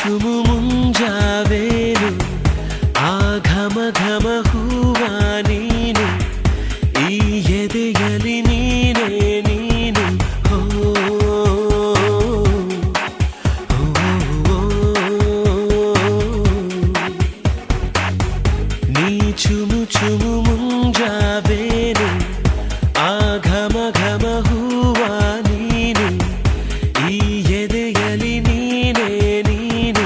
ಚುಮು ಮುಂಜಾವೇನು ಆ ಘಮ ಘಮ ಹೂವ ನೀನು ಈ ಎದೆಯಲಿ ನೀನೇ ನೀನು ಹೋ ನೀ ಚುಮು ಚುಮು ಮುಂಜಾವೇನು ಆ ಘಮ ಘಮ ಹೂವ ನೀನು ಈ ಎದೆಯಲಿ ನೀನೇ ನೀನು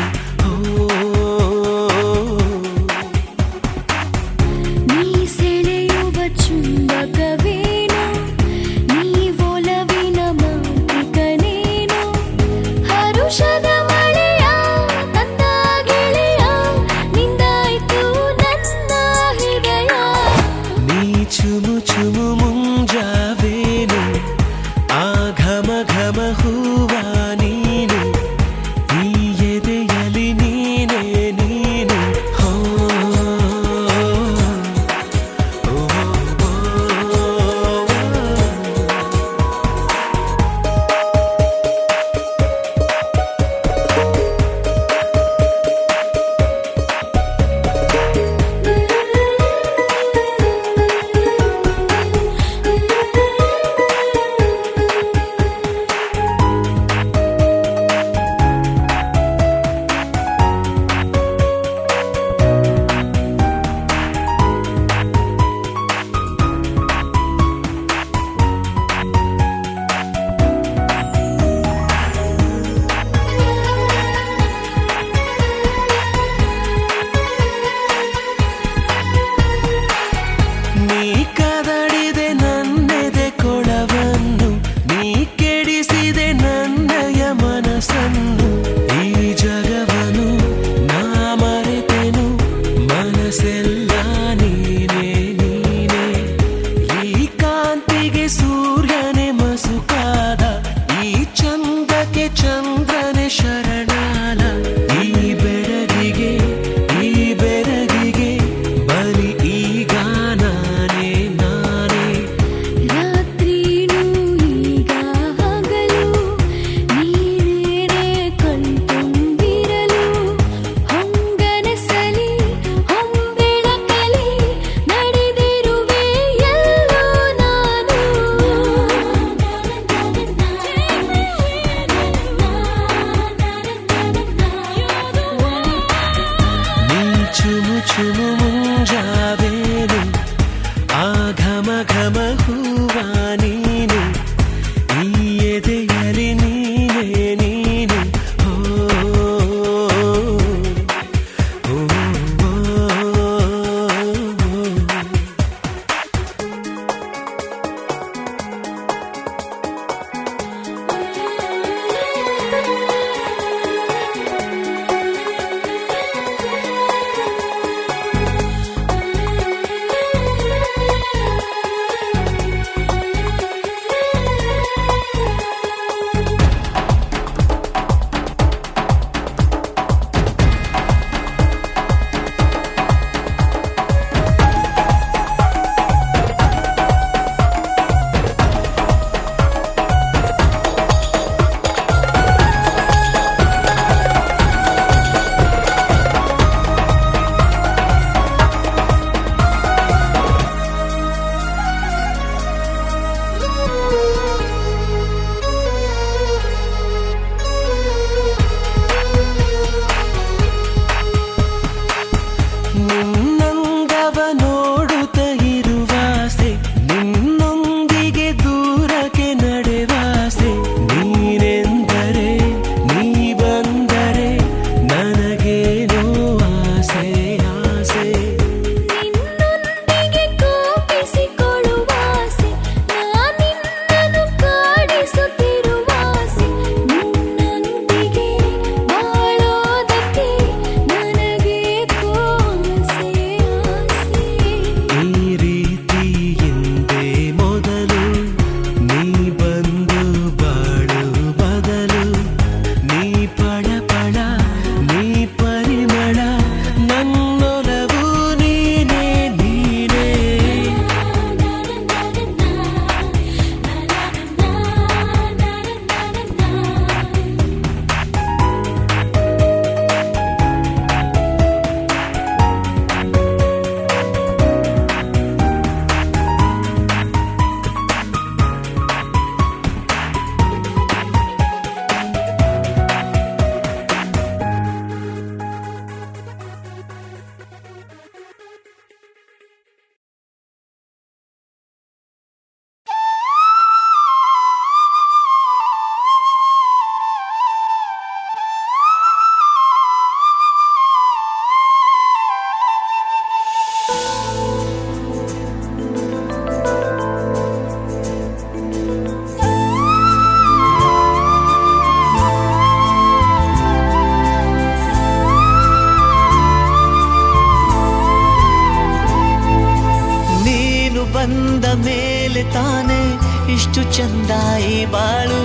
ಇಷ್ಟು ಚಂದ ಈ ಬಾಳು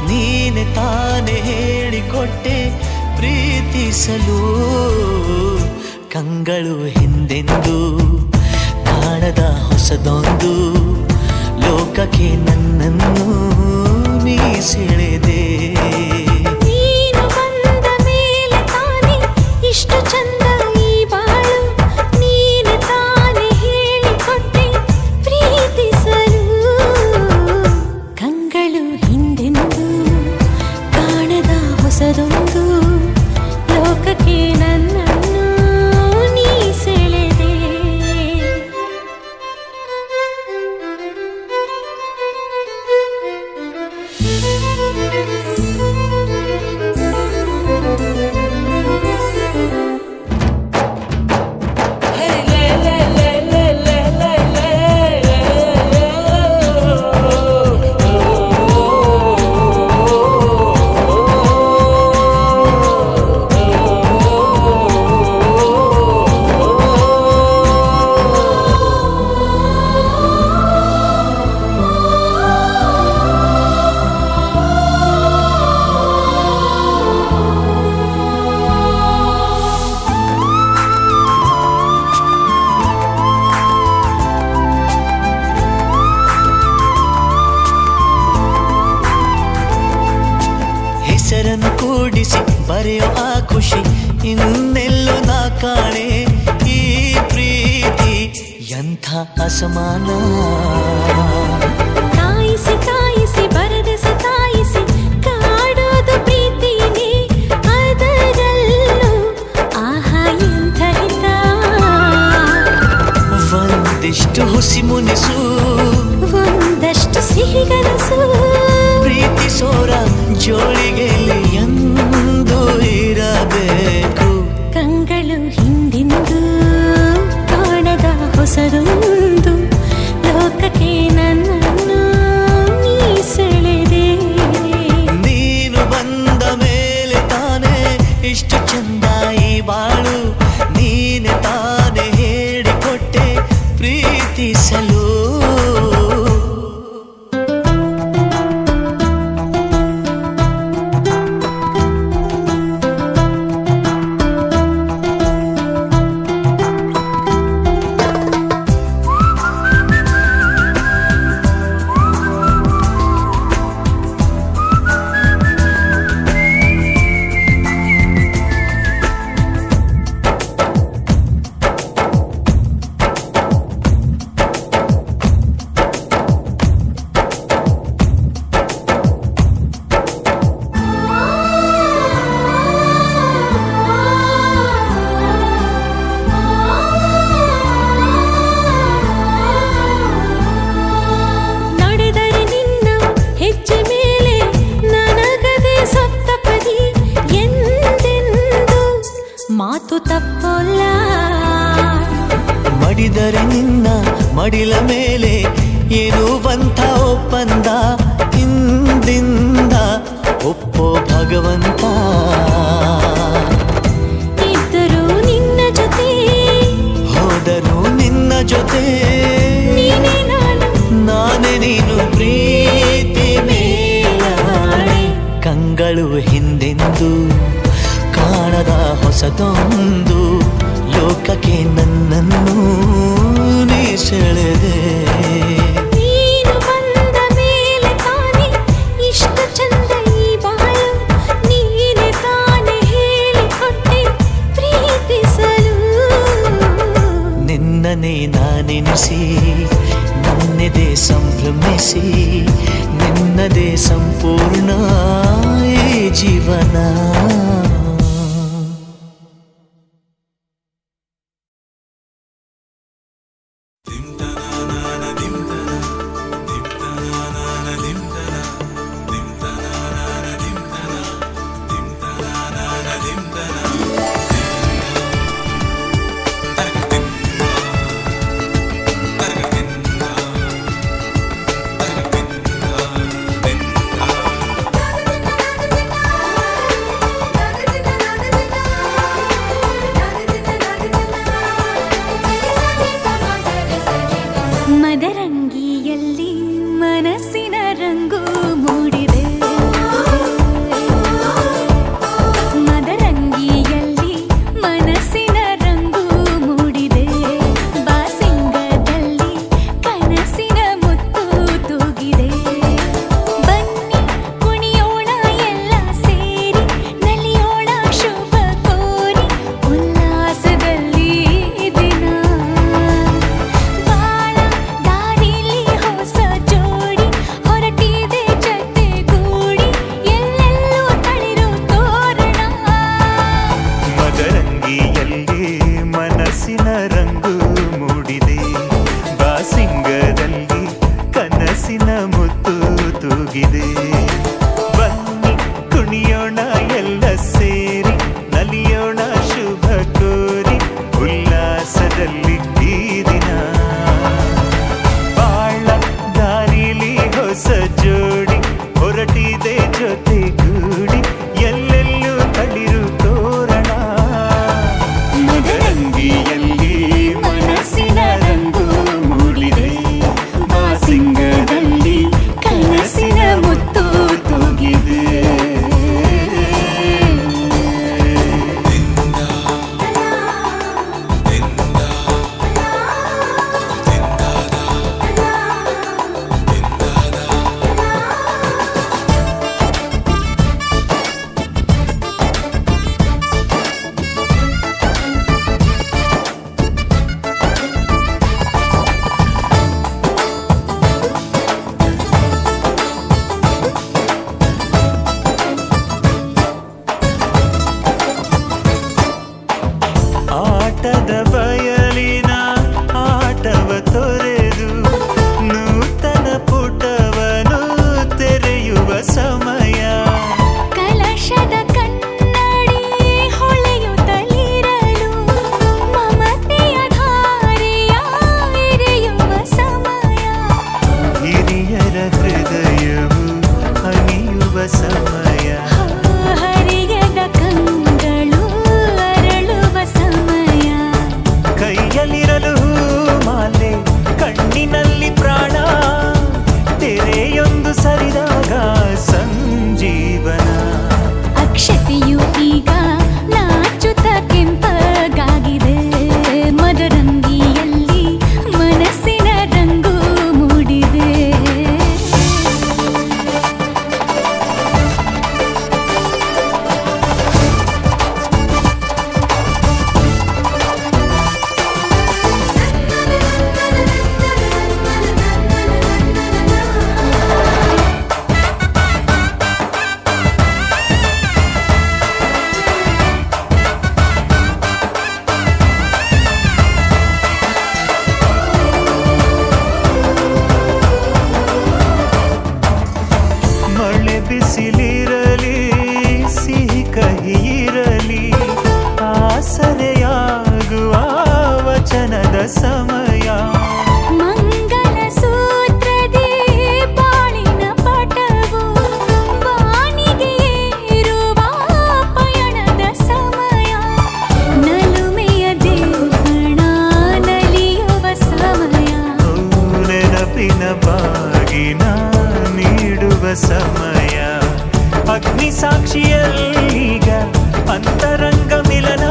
ನೀನೆ ತಾನೆ ಹೇಳಿಕೊಟ್ಟೆ ಪ್ರೀತಿಸಲು. ಕಂಗಳು ಹಿಂದೆಂದು ಕಾಣದ ಹೊಸದೊಂದು ಲೋಕಕ್ಕೆ ನನ್ನನ್ನು ನೀ ಸೆಳೆದೆ. ನೀನು ಬಂದ ಮೇಲೆ ತಾನೆ ಇಷ್ಟು ಚಂದ ಈ ಬಾಳು ನೀನೆ ತಾನೆ ಹೇಳಿಕೊಟ್ಟೆ ಪ್ರೀತಿಸಲು. ಕಂಗಳು ಹಿಂದೆಂದು ಕಾಣದ ಹೊಸದೊಂದು ಲೋಕಕ್ಕೆ ನನ್ನನ್ನು ನೀ ಸೆಳೆದೆ. ಹೆಸರನ್ನು ಕೂಡಿಸಿ ಬರೆಯೋ ಆ ಖುಷಿ ಇನ್ನೆಲ್ಲೂ ನಾ ಕಾಣೆ. ಈ ಪ್ರೀತಿ ಎಂಥ ಅಸಮಾನ. ಕಾಯಿಸಿ ಕಾಯಿಸಿ ಬರದೆ ಸತಾಯಿಸಿ ಕಾಡೋದು ಪ್ರೀತಿನೇ ಅದರಲ್ಲೂ ಆಹಾ ಎಂಥ ಹಿತ. ಒಂದಿಷ್ಟು ಹುಸಿ ಮುನಿಸು ಒಂದಷ್ಟು ಸಿಹಿಗನಸು ಪ್ರೀತಿಸೋರ ಜೋಳಿಗೆಯಲ್ಲಿ ಎಂದು ಇರಬೇಕು. ಕಂಗಳು ಹಿಂದೆಂದು ಕಾಣದ ಹೊಸದೊಂದು ಲೋಕಕ್ಕೆ ನನ್ನನ್ನು ನೀ ಸೆಳೆದೆ. ನೀನು ಬಂದ ಮೇಲೆ ತಾನೇ ಇಷ್ಟು ಚಂದ ಈ ಬಾಳು ನೀನೆ ತಾನೇ ಹೇಳಿಕೊಟ್ಟೆ ಪ್ರೀತಿಸಲು. ನಡೆದರೆ ನಿನ್ನ ಹೆಜ್ಜೆ ಮೇಲೆ ನನಗದೆ ಸಪ್ತಪದಿ ಎಂದೆಂದು ಮಾತು ತಪ್ಪಲ್ಲ. ಮಡಿದರೆ ನಿನ್ನ ಮಡಿಲ ಮೇಲೆ ಏನುವಂಥ ಒಪ್ಪಂದ ಹಿಂದಿಂದ ಒಪ್ಪೋ ಭಗವಂತ. ಇದ್ದರೂ ನಿನ್ನ ಜೊತೆ ಹೋದರೂ ನಿನ್ನ ಜೊತೆ ನೀನೇ ನಾನು ನಾನೇ ನೀನು ಪ್ರೀತಿ ಮೇಲಾಣೆ. ಕಂಗಳು ಹಿಂದೆಂದು ಕಾಣದ ಹೊಸದೊಂದು ಲೋಕಕ್ಕೆ ನನ್ನನ್ನು ನೀ ಸೆಳೆದೆ. ನೀನು ಬಂದ ಮೇಲೆ ತಾನೆ ಇಷ್ಟು ಚಂದ ಈ ಬಾಳು ನೀನೆ ತಾನೆ ಹೇಳಿಕೊಟ್ಟೆ ಪ್ರೀತಿಸಲು. ನಿನ್ನನೇ ನಾನೆನಿಸಿ ನನ್ನೆದೆ ಸಂಭ್ರಮಿಸಿ ನಿನ್ನದೇ ಸಂಪೂರ್ಣ ಈ ಜೀವನ. ತೂಗಿದೆ. ಬನ್ನಿ ಕುಣಿಯೋಣ ಎಲ್ಲ ಸೇರಿ, ನಲಿಯೋಣ ಶುಭ ಕೋರಿ, ಉಲ್ಲಾಸದಲ್ಲಿ ಈ ದಿನ. ಬಾಳ ದಾರಿಲಿ ಹೊಸ ಜೋಡಿ ಹೊರಟಿದೆ ಜೊತೆಗೂಡಿ, ಎಲ್ಲೆಲ್ಲೂ ತಳಿರು ತೋರಣ. ಮದರಂಗಿಯಲ್ಲಿ ಮನಸ್ಸಿನ ರಂಗು ಮೂಡಿದೆ, ಮಾಸಿಂಗದಲ್ಲಿ ಕನಸಿನ ಮುತ್ತು ತೂಗಿದೆ. ಆಟದ ಬಯಲಿನ ಆಟವ ತೊರೆದು ನೂತನ ಪುಟವನು ತೆರೆಯುವ ಸಮಯ. ಕಲಶದ ಕನ್ನಡಿ ಹೊಳೆಯುತ್ತಲಿರಲು ಮಮತೆಯ ಧಾರೆಯ ಎರೆಯುವ ಸಮಯ. ಹಿರಿಯರ ಹೃದಯವು ಹನಿಯುವ ಸಮಯ. ಹರಿಯದ ಕಂಗಳು ಅರಳುವ ಸಮಯ. ಕೈಯಲ್ಲಿರಲು ಮಾಲೆ, ಕಣ್ಣಿನಲ್ಲಿ ಪ್ರಾಣ, ತೆರೆಯೊಂದು ಸರಿದಾಗ ಸಂಜೀವನ. ಅಕ್ಷತೆಯು ಈಗ ನಾಚುತ್ತ ಕೆಂಪಗಾಗಿದೆ, ಮದರಂಗಿಯಲ್ಲಿ ಮನಸ್ಸಿನ ರಂಗು ಮೂಡಿದೆ. ಮಳೆ ಬಿಸಿಲಿರಲಿ, ಸಿಹಿ ಕಹಿ ಇರಲಿ, ಆಸರೆಯಾಗುವ ವಚನದ ಸಮಯ. ಮಂಗಲ ಸೂತ್ರದಿ ಬಾಳಿನ ಪಟವು ಬಾನಿಗೆ ಏರುವ ಪಯಣದ ಸಮಯ. ನಲುಮೆಯ ದೇವಣ ನಲಿಯುವ ಸಮಯ. ನೆನಪಿನ ಬಾಗಿನ ನೀಡುವ ಸಮಯ. ಅಗ್ನಿ ಸಾಕ್ಷಿಯಲ್ಲೀಗ ಅಂತರಂಗ ಮಿಲನ,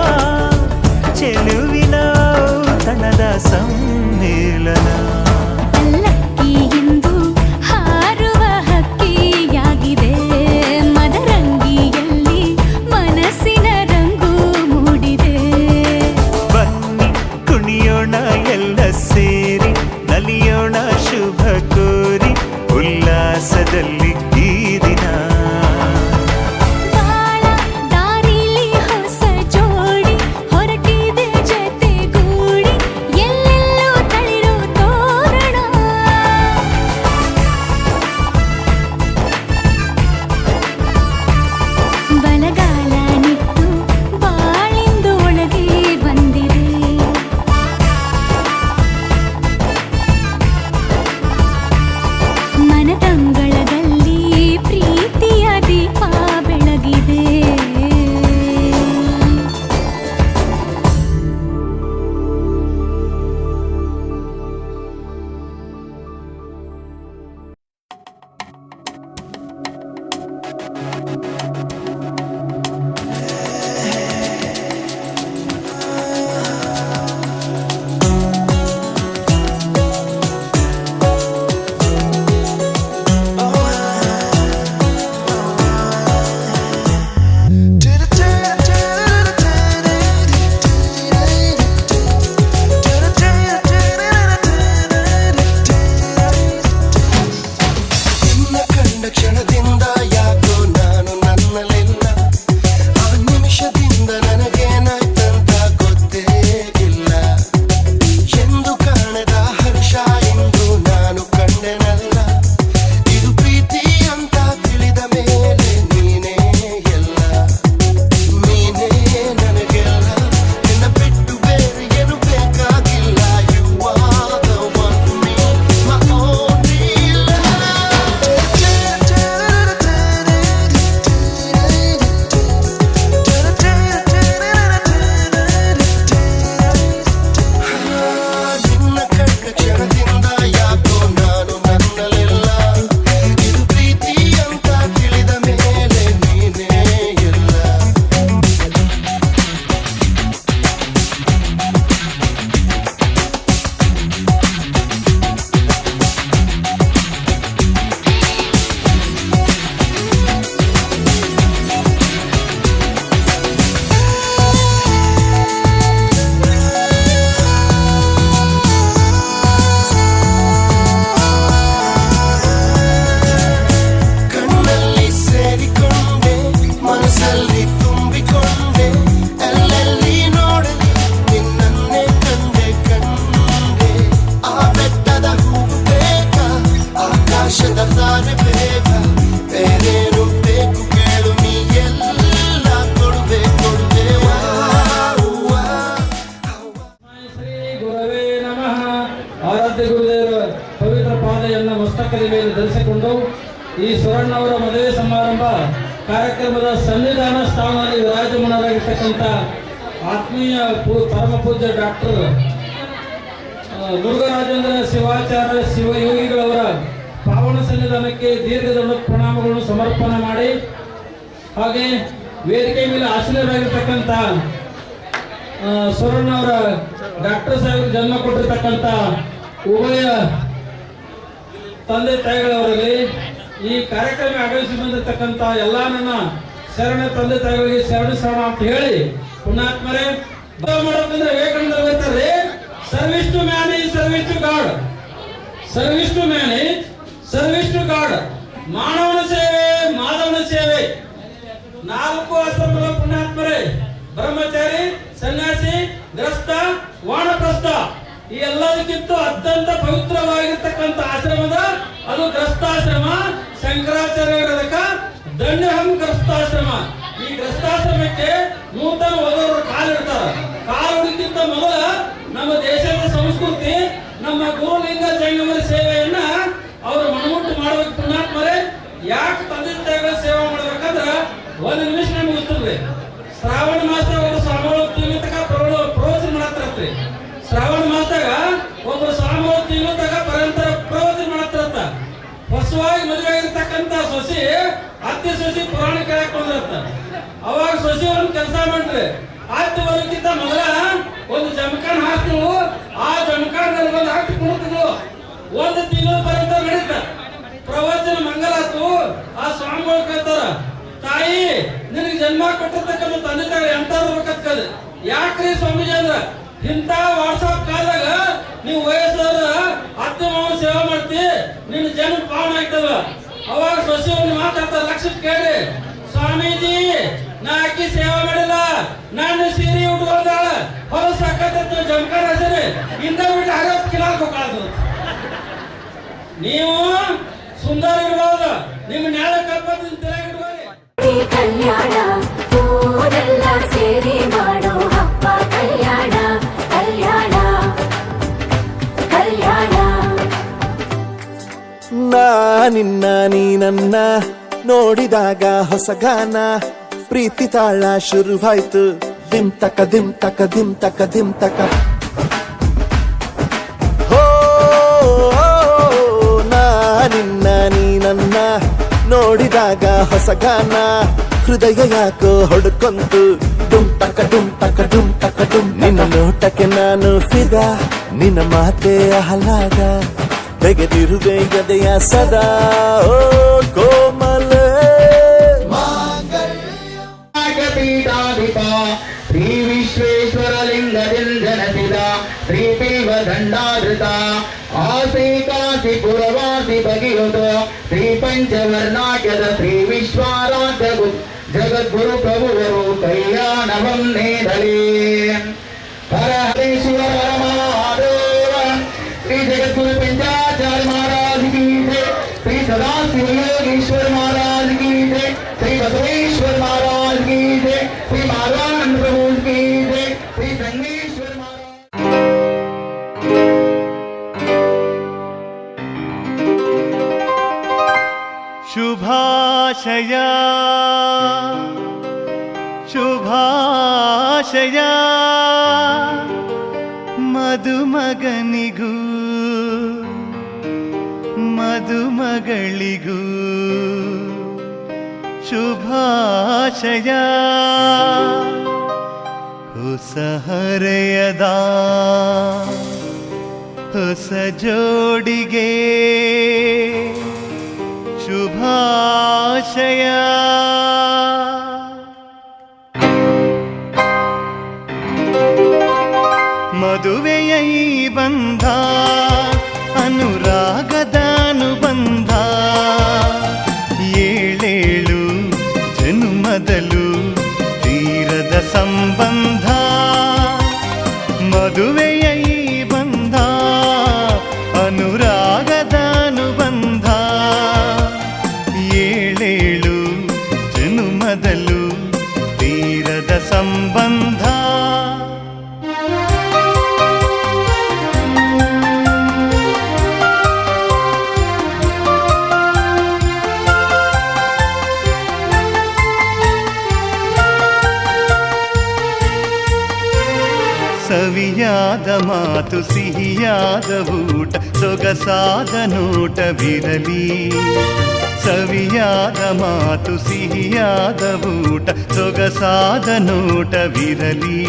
ಚೆಲುವಿನ ತನದ ಸಮ್ಮಿಲನ. ಪಲ್ಲಕ್ಕಿ ಎಂದು ಹಾರುವ ಹಕ್ಕಿಯಾಗಿದೆ, ಮದರಂಗಿಯಲ್ಲಿ ಮನಸ್ಸಿನ ರಂಗು ಮೂಡಿದೆ. ಬನ್ನಿ ಕುಣಿಯೋಣ ಎಲ್ಲ ಸೇರಿ, ನಲಿಯೋಣ ಶುಭ ಕೋರಿ, ಉಲ್ಲಾಸದಲ್ಲಿ ಈ ದಿನ. ಬಾಳ ದಾರಿಲಿ ಹೊಸ ಜೋಡಿ ಹೊರಟಿದೆ ಜೊತೆಗೂಡಿ, ಎಲ್ಲೆಲ್ಲೂ ತಳಿರು ತೋರಣ. ಬೇಗ ಬೇರೆ ಬೇಕು ಕೇಳು ನೀ ಎಲ್ಲ ಕೊಡುವೆ ಕೊಡುವೆ ಶ್ರೀ ಗುರವೇ ನಮಃ. ಆರಾಧ್ಯ ಗುರುದೇವರ ಪವಿತ್ರ ಪಾದೆಯನ್ನು ಮಸ್ತಕದ ಮೇಲೆ ಧರಿಸಿಕೊಂಡು ಈ ಸುವರ್ಣವರ ಮದುವೆ ಸಮಾರಂಭ ಕಾರ್ಯಕ್ರಮದ ಸನ್ನಿಧಾನ ಸ್ಥಾನದಲ್ಲಿ ವಿರಾಜಮಾನರಾಗಿರ್ತಕ್ಕಂಥ ಆತ್ಮೀಯ ಪರಮ ಪೂಜ್ಯ ಡಾಕ್ಟರ್ ಮುರುಘರಾಜೇಂದ್ರ ಶಿವಾಚಾರ್ಯ ಶಿವಯೋಗಿಗಳವರ ಪಾವನ ಸನ್ನಿಧಾನಕ್ಕೆ ದೀರ್ಘದಂಡ ಪ್ರಣಾಮಗಳನ್ನು ಸಮರ್ಪಣೆ ಮಾಡಿ, ಹಾಗೆ ವೇದಿಕೆ ಮೇಲೆ ಆಸೀನರಾಗಿರ್ತಕ್ಕಂಥ ಸುವರ್ಣವರ ಡಾಕ್ಟರ್ ಸಾಹೇಬ್ ಜನ್ಮ ಕೊಟ್ಟಿರ್ತಕ್ಕಂಥ ಉಭಯ ತಂದೆ ತಾಯಿಗಳವರಲ್ಲಿ ಈ ಕಾರ್ಯಕ್ರಮ ಆಗಮಿಸಿ ಬಂದಿರತಕ್ಕಂಥ ಎಲ್ಲ ನನ್ನ ಶರಣ ತಂದೆ ತಾಯಿಗಳಿಗೆ ಶರಣ ಅಂತ ಹೇಳಿ ಪುಣ್ಯಾತ್ಮರೇ ಮಾಡಬೇಕಂದ್ರೆ ವಿವೇಕಾನಂದರು ಹೇಳ್ತಾರೆ, service to man is service to God, service to man is service to God, ಮಾನವನ ಸೇವೆ ಮಾಧವನ ಸೇವೆ. 4 ಆಶ್ರಮಗಳ ಪುಣ್ಯಾತ್ಮರೇ, ಬ್ರಹ್ಮಚಾರಿ, ಸನ್ಯಾಸಿ, ಗ್ರಸ್ತ, ವಾನಪ್ರಸ್ಥ, ಈ ಎಲ್ಲದಕ್ಕಿಂತ ಅತ್ಯಂತ ಪವಿತ್ರವಾಗಿರ್ತಕ್ಕಂಥ ಆಶ್ರಮದ ಅದು ಗ್ರಸ್ತಾಶ್ರಮ. ಶಂಕರಾಚಾರ್ಯರ ದಂಡಹಂ ಗ್ರಸ್ತಾಶ್ರಮ. ಈ ಗ್ರಸ್ತಾಶ್ರಮಕ್ಕೆ ನೂತನ ವಧುವರು ಕಾಲಿಡ್ತಾರ. ಕಾಲಿಡಕ್ಕಿಂತ ಮೊದಲ ನಮ್ಮ ದೇಶದ ಸಂಸ್ಕೃತಿ, ನಮ್ಮ ಗುರುಲಿಂಗ ಜಂಗಮರ ಸೇವೆಯನ್ನ ಅವರು ಮನಮುಟ್ಟು ಮಾಡಬೇಕು. ಪುಣ್ಯಾತ್ಮರೇ, ಯಾಕೆ ತಂದೆ ತಾಯಿಗಳ ಸೇವೆ ಮಾಡ್ಬೇಕಂದ್ರ ಒಂದು ನಿಮಿಷ ನಮ್ಗೆ ಗೊತ್ತಿರ್ಲಿ. ಶ್ರಾವಣ ಮಾಸ ಅವರು ಸ್ವಾಮಿಗಳು ತಿಂಗಳ ಪ್ರವಚನ ಮಾಡತ್ತಿರತ್ರಿ. ಶ್ರಾವಣ ಮಾಸದಾಗ ಒಬ್ಬರು ಸ್ವಾಮಿಗಳು ತಿಂಗಳ ಪರಂತರ ಪ್ರವಚನ ಮಾಡತ್ತಿರತ್ತ. ಹೊಸವಾಗಿ ಮದುವೆ ಆಗಿರ್ತಕ್ಕಂಥ ಸೊಸಿ ಅತ್ತೆ ಸೊಸಿ ಪುರಾಣ ಕೇಳಕ್ ಬಂದಿರತ್ತ. ಅವಾಗ ಸೊಸಿ ಒಂದು ಕೆಲಸ ಮಾಡ್ರಿ, ಆಯ್ತು ಬರೋಕ್ಕಿಂತ ಮೊದಲ ಒಂದು ಜಮಖಾನ್ ಹಾಕ್ತಿವು. ಆ ಜಮಖಾನ್ದಲ್ಲಿ ಒಂದು ಹಾಕಿ ಕುಣಿತಿದ್ವು. 1 ತಿಂಗಳ ಪರ್ಯಂತ ನಡೀತ ಪ್ರವಚನ ಮಂಗಲಾತು. ಆ ಸ್ವಾಮಿಗಳು ಕೇಳ್ತಾರ, ತಾಯಿ ನಿನಗೆ ಜನ್ಮ ಕೊಟ್ಟಿರ್ತಕ್ಕಂಥ ತಂದೆ ತಾಯಿ ಎಂತ ಇರ್ಬೇಕಂತದ. ಯಾಕ್ರಿ ಸ್ವಾಮೀಜಿ ಅಂದ್ರ, ಇಂಥ ವಾಟ್ಸಾಪ್ ಕಾಲದಾಗ ನೀವು ವಯಸ್ಸಾದ ಅತ್ತೆ ಮಾವ ಸೇವೆ ಮಾಡ್ತಿ, ನಿನ್ನ ಜನ್ಮ ಪಾವನ ಆಗ್ತದ. ಅವಾಗ ಸೊಸೆಯನ್ನು ಮಾತಾಡ್ತಾರ, ಲಕ್ಷ ಕೇಳಿ, ಸ್ವಾಮೀಜಿ ನಾ ಅಕ್ಕಿ ಸೇವೆ ಮಾಡಿಲ್ಲ, ನಾನು ಸೀರೆ ಉಟ್ಕೊಂಡಾಳ, ಹೊರ ಸಾಕತ್ತ ಜಮಖಾನ ಹೆಸರಿ ಇಂದ ಬಿಟ್ಟು 60 ಕಿಲೋ ಹೋಗಾದ್ರು. ನೀವು ಸುಂದರ ಇರ್ಬೋದು, ನಿಮ್ಮ ನ್ಯಾಯ ಕಪ್ಪದ ತಿರುಗಿಡ್ಬೋದು. ಕಲ್ಯಾಣ ಊರೆಲ್ಲ ಸೇರಿ ಮಾಡೋ ಹಬ್ಬ ಕಲ್ಯಾಣ ಕಲ್ಯಾಣ ಕಲ್ಯಾಣ. ನಿನ್ನ ನೀ ನನ್ನ ನೋಡಿದಾಗ ಹೊಸಗಾನ ಪ್ರೀತಿ ತಾಳ ಶುರುವಾಯ್ತು. ದಿಮ್ ತಕ ದಿಮ್ ತಕ ದಿಮ್ ತಕ ದಿಮ್ ತಕ. ಹೋ ನಿನ್ನ ನೀ ನನ್ನ ನೋಡಿದಾಗ ಹೊಸಗಾನ ಹೃದಯ ಯಾಕೋ ಹೊಡ್ಕೊಂತು. ಡುಮ್ ತಕ ಡುಮ್ ತಕ ಡುಮ್ ತಕ ಡುಮ್. ನಿನ್ನ ನೋಟಕ್ಕೆ ನಾನು ಫಿದಾ, ನಿನ್ನ ಮಾತೆ ಆಹ್ಲಾದ, ತೆಗೆದಿರುವೆ ಎದೆಯ ಸದಾ. ಓ ಕೋಮಲ ಪೀಠಾಧಿಪ ಶ್ರೀ ವಿಶ್ವೇಶ್ವರ ಲಿಂಗದಿಂದ ಜನಿಸಿದ ಶ್ರೀ ಬಿಲ್ವ ದಂಡಾಧೃತ ಆಸೆ ಕಾಸಿ ಪುರವಾಸಿ ಬಗೆಯುತ ಶ್ರೀ ಪಂಚವರ್ಣಾಟ್ಯದ ಶ್ರೀ ವಿಶ್ವಾರಾಧ್ಯ ಜಗದ್ಗುರು ಪ್ರಭುವರು ಕಲ್ಯಾಣವನ್ನೇದಲಿ. ಹರೇಶ್ವರ ಮಹಾದೇವ ಶ್ರೀ ಜಗದ್ಗುರು पंचाचार्य महाराज की जय, श्री सदाशिव योगीश्वर महाराज की जय, श्री बसवेश्वर महाराज की जय, श्री माधवानंद प्रभु की जय, श्री संगमेश्वर महाराज. ಶುಭಾಶಯ ಶುಭಾಶಯ ಮದುಮಗನಿಗೂ ಮದುಮಗಳಿಗೂ ಶುಭಾಶಯ. ಹೊಸ ಹರೆಯದ ಹೊಸ ಜೋಡಿಗೆ ಶುಭಾಶಯ. ಮದುವೆಯ ಈ ಬಂಧ ಅನುರಾಗದ ಅನುಬಂಧ, ಏಳೇಳು ಜನುಮದಲು ತೀರದ ಸಂಬಂಧ. ಮದುವೆಯ ಈ ಬಂಧ ಅನುರಾಗದ ಅನುಬಂಧ, ಸವಿಯಾದ ಮಾತು ಸಿಹಿಯಾದ ಊಟ ಸೊಗಸಾದ ನೋಟವಿರಲಿ. ಸವಿಯಾದ ಮಾತು ಸಿಹಿಯಾದ ಊಟ ಸೊಗಸಾದ ನೋಟವಿರಲಿ.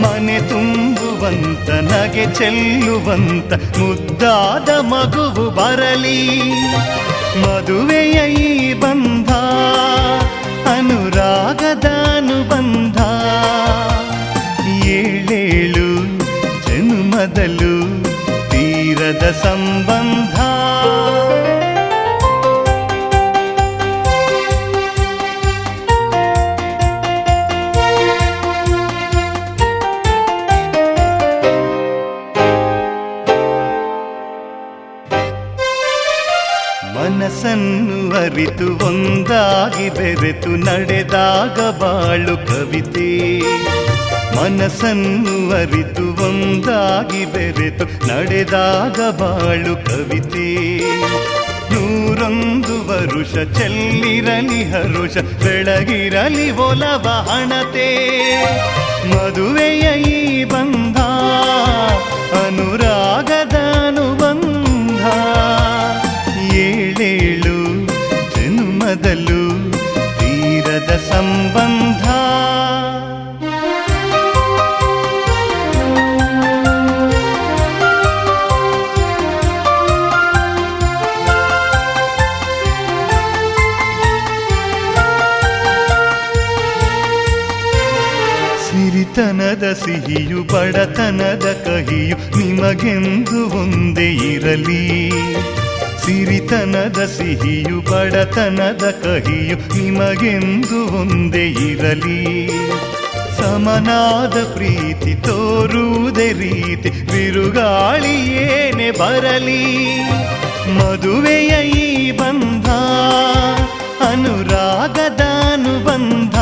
ಮನೆ ತುಂಬುವಂತ ನಗೆ ಚೆಲ್ಲುವಂತ ಮುದ್ದಾದ ಮಗುವು ಬರಲಿ. ಮದುವೆಯ ಈ ಬಂಧ ಅನುರಾಗದ ಅನುಬಂಧ. ಏಳೇಳು ಜನ್ಮದಲ್ಲೂ ತೀರದ ಸಂಬಂಧ. ಮನಸ್ಸನ್ನು ಅರಿತು ಒಂದಾಗಿ ಬೆರೆತು ನಡೆದಾಗ ಬಾಳು ಕವಿತೆ. ಮನಸ್ಸನ್ನು ಅರಿತು ಒಂದಾಗಿ ಬೆರೆತು ನಡೆದಾಗ ಬಾಳು ಕವಿತೆ. 101 ವರುಷ ಚೆಲ್ಲಿರಲಿ ಹರುಷ ಬೆಳಗಿರಲಿ ಒಲವ ಹಣತೆ. ಮದುವೆಯ ಈ ಬಂಧ ಅನುರಾಗದ ಅನುಬಂಧ. ಏಳೇಳು ಜನ್ಮದಲ್ಲೂ ತೀರದ ಸಂಬಂಧ. ಸಿರಿತನದ ಸಿಹಿಯು ಬಡತನದ ಕಹಿಯು ನಿಮಗೆಂದು ಒಂದೇ ಇರಲಿ. ಸಿರಿತನದ ಸಿಹಿಯು ಬಡತನದ ಕಹಿಯು ನಿಮಗೆಂದು ಒಂದೇ ಇರಲಿ. ಸಮನಾದ ಪ್ರೀತಿ ತೋರುವುದೇ ರೀತಿ ಬಿರುಗಾಳಿ ಏನೇ ಬರಲಿ. ಮದುವೆಯ ಈ ಬಂಧ ಅನುರಾಗದ ಅನುಬಂಧ.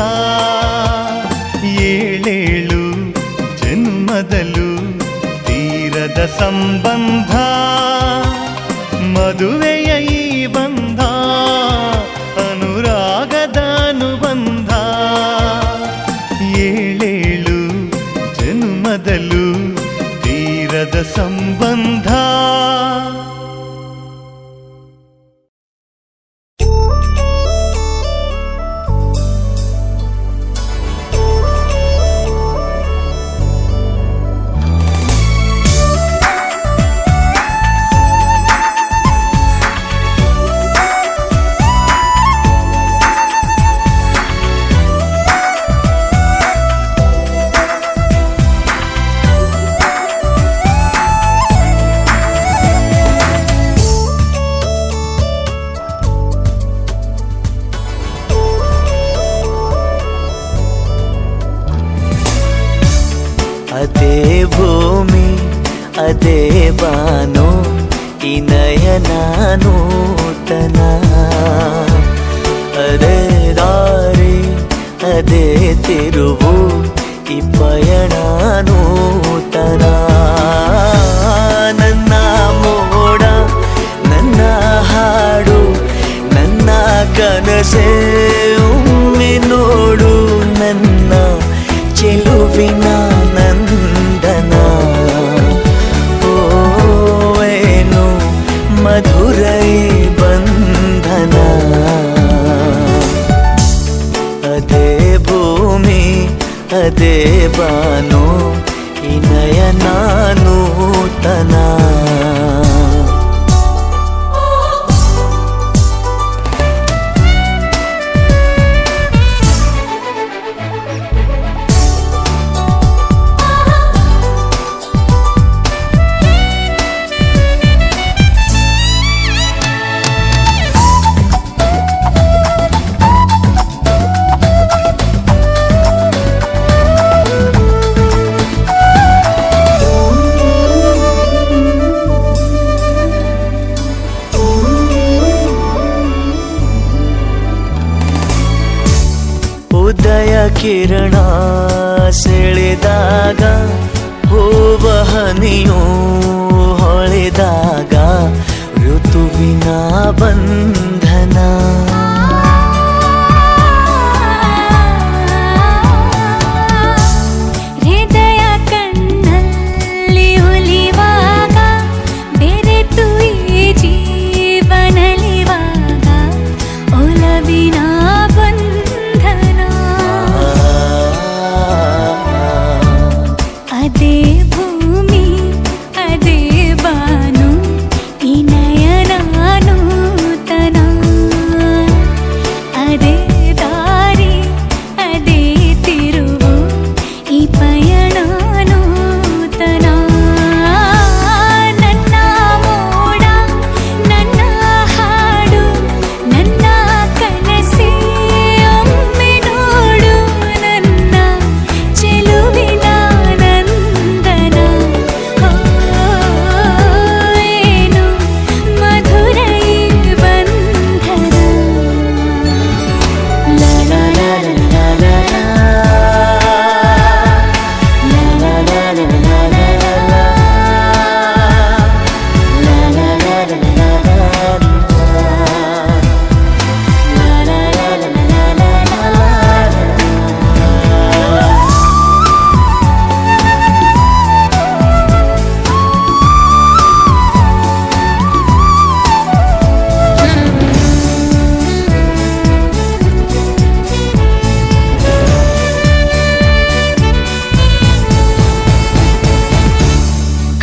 ಏಳೇಳು ಜನ್ಮದಲ್ಲೂ ತೀರದ ಸಂಬಂಧ. ಮದುವೆಯ ಈ ಬಂಧ ಅನುರಾಗದ ಅನುಬಂಧ. ಏಳೇಳು ಜನ್ಮದಲ್ಲೂ ತೀರದ ಸಂಬಂಧ. ಅದೇ ಭೂಮಿ ಅದೇ ಬಾನು ಈ ನಯನ ನೂತನ. ಅದೇ ದಾರಿ ಅದೇ ತಿರುವು ಈ ಪಯಣ ನೂತನ. ನನ್ನ ಮೋಡ ನನ್ನ ಹಾಡು ನನ್ನ ಕನಸೇ ಒಮ್ಮೆ ನೋಡು. ನನ್ನ ಚೆಲುವಿನ ನಂದನ ಓವೇನು ಮಧುರೈ ಬಂಧನ. ಅದೇ ಭೂಮಿ ಅದೇ ಬಾನು ಈ ನಯನ ನೂತನ. ಉದಯ ಕಿರಣ ಸೆಳೆದಾಗ ಹೂವ ಹನಿಯು ಹೊಳೆದಾಗ ಋತುವಿನ ಬಂಧನ. ಹೃದಯ ಕಣ್ಣಲ್ಲಿ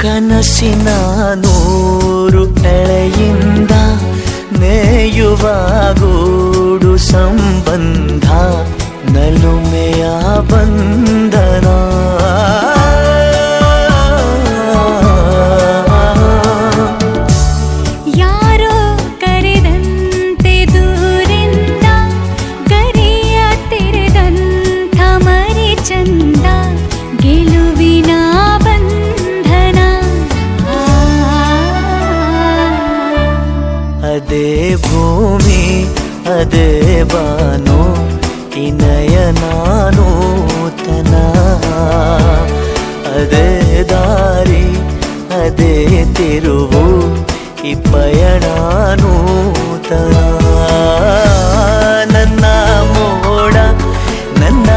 ಕನಸಿನ ನೂರು ಎಳೆಯಿಂದ ನೇಯುವ ಗೂಡು ಸಂಬಂಧ ನಲುಮೆಯ ಬಂಧನ ಯಾರೋ ಕರೆದಂತೆ ದೂರಿಂದ ಗರಿಯ ತೆರೆದಂಥ ಮರಿ ಚಂದ ಗೆಲುವಿನ ಬಂಧನ ಅದೇ ಭೂಮಿ ಅದೇ ಬಾನು ಇನಯನ ನೂತನ ಅದೇ ದಾರಿ ಅದೇ ತಿರುವು ಈ ಪಯಣ ನೂತನ ನನ್ನ ಮೋಡ ನನ್ನ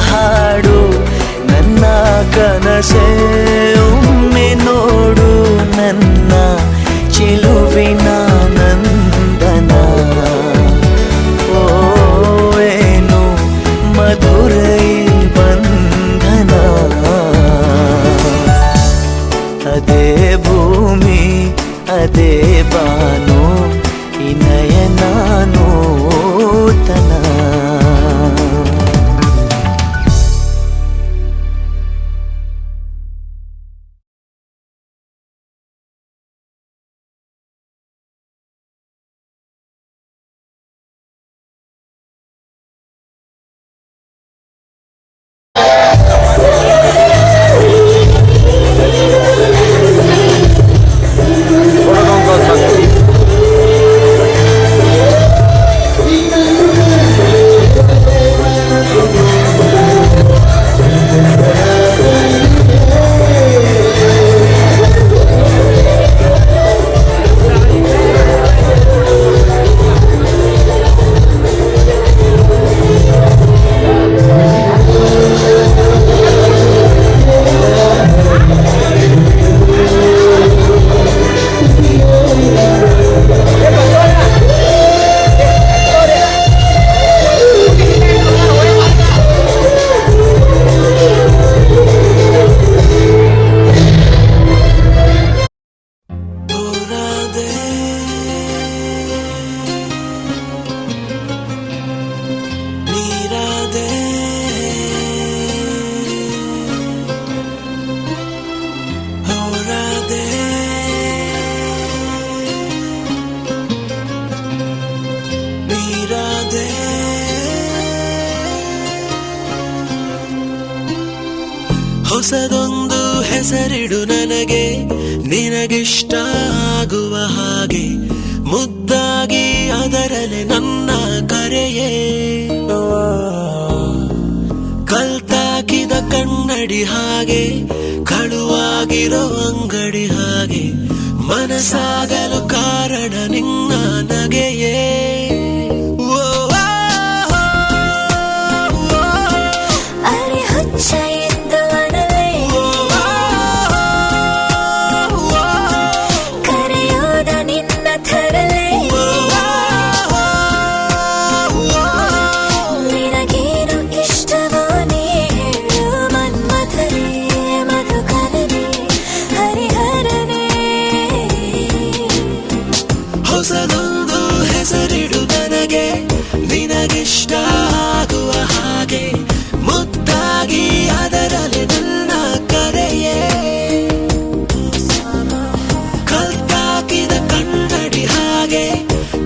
ಹಾಡು ನನ್ನ ಕನಸೇ ಒಮ್ಮೆ ನೋಡು ನನ್ನ ಚೆಲುವಿನ ನಂದನ ಓ ಏನು ಮಧುರೈ ಬಂಧನ ಅದೇ ಭೂಮಿ ಅದೇ ಬಾನು ಇನಯನ ನೂತನ ಹೊಸದೊಂದು ಹೆಸರಿಡು ನನಗೆ ನಿನಗಿಷ್ಟ ಆಗುವ ಹಾಗೆ ಮುದ್ದಾಗಿ ಅದರಲೆ ನನ್ನ ಕರೆಯೇ ಕಲ್ತಾಕಿದ ಕನ್ನಡಿ ಹಾಗೆ ಕಳುವಾಗಿರೋ ಅಂಗಡಿ ಹಾಗೆ ಮನಸಾಗಲು ಕಾರಣ ನಿನ್ನ ನಗೆಯೇ ಹೊಸದೊಂದು ಹೆಸರಿಡು ನನಗೆ ನಿನಗಿಷ್ಟ ಆಗುವ ಹಾಗೆ ಮುದ್ದಾಗಿ ಅದರಲ್ಲಿ ನನ್ನ ಕರೆಯೇ ಕಲ್ತಾಕಿದ ಕನ್ನಡಿ ಹಾಗೆ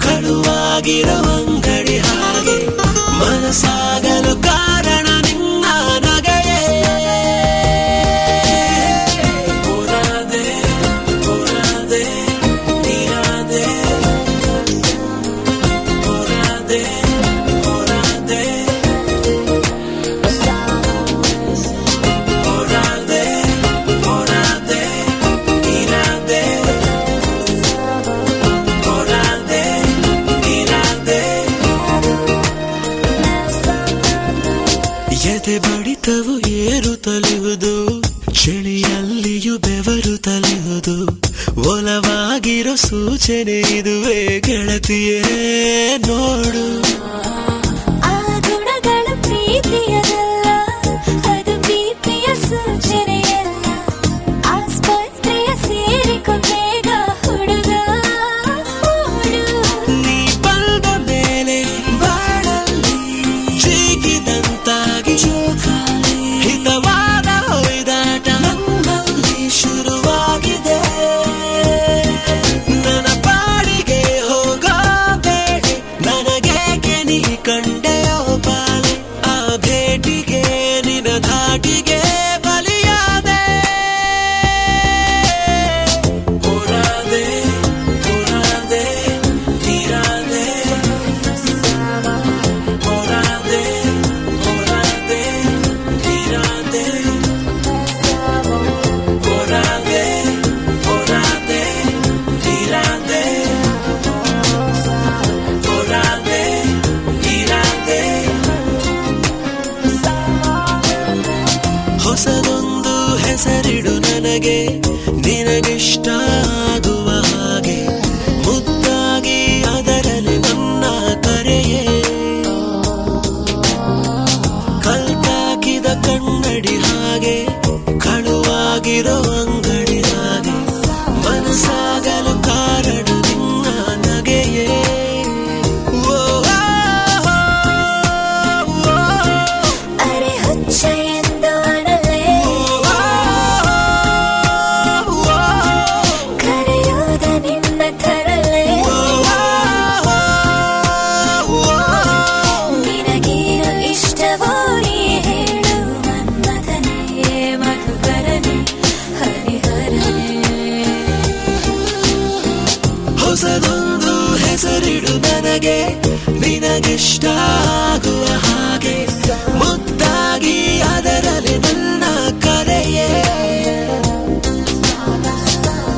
ಕಳುವಾಗಿರೋ ಅಂಗಡಿ ಹಾಗೆ ಮನಸಾಗಲು ಕಾರಣ ನಿನ್ನ ನಗೆಯೇ ಎದೆ ಬಡಿತವು ಏರುತ್ತಲಿಯುವುದು ಚಳಿಯಲ್ಲಿಯೂ ಬೆವರು ತಲೆಯುವುದು ಒಲವಾಗಿರೋ ಸೂಚನೆ ಇದುವೇ ಗೆಳತಿಯೇ ನೋಡು ಆ ಗುಣಗಳು ಪ್ರೀತಿಯದಲ್ಲ ಅದು ಪ್ರೀತಿಯ ಸೂಚನೆಯಲ್ಲ ಆಸ್ಪತ್ರೆಯ ನೀ ಕಂಡೆಯೋ ಬಾಲೆ ಆ ಭೇಟಿಗೆ ನಿನ ಧಾಟಿಗೆ ಬಲಿಯಾದೆ ಹೋರಾದೆ ಹೋರಾದೆ ನೀರಾದೆ ಹೋರಾದೆ ಹೋರಾದೆ ನೀರಾದೆ ಹೋರಾದೆ ಹೋರಾದೆ ನೀರಾದೆ ಹೋರಾದೆ ನೀರಾದೆ ಹೊಸದೊಂದು ಹೆಸರಿಡು ನನಗೆ ನಿನಗಿಷ್ಟ ಆಗುವ ಹಾಗೆ ಮುದ್ದಾಗಿ ಅದರಲ್ಲಿ ನನ್ನ ಕರೆಯೇ ಕಲ್ತಾಕಿದ ಕನ್ನಡಿ ಹಾಗೆ ಕಳುವಾಗಿರೋ ಅಂಗಡಿ ಹಾಗೆ ಮನಸ್ಸಾಗಲು ಕಾರಣ ನಿನ್ನ ನಗೆಯೇ ಓ, ಅರೆ ಹುಚ್ಚ ಎಂದು ಅನಲೇ ಕರೆಯೋದ ನಿನ್ನ ತರಲೇ ನಿನಗೇನು ಇಷ್ಟವೋ ನೀ ಹೇಳು ಮನ್ಮಥನೇ ಮಧುಕರನೇ ಹರಿಹರನೇ ಹೊಸದೊಂದು ಹೆಸರಿಡು ನನಗೆ ನಿನಗಿಷ್ಟ ಆಗುವ ಹಾಗೆ ಮುದ್ದಾಗಿ ಅದರಲ್ಲಿ ನನ್ನ ಕರೆಯೇ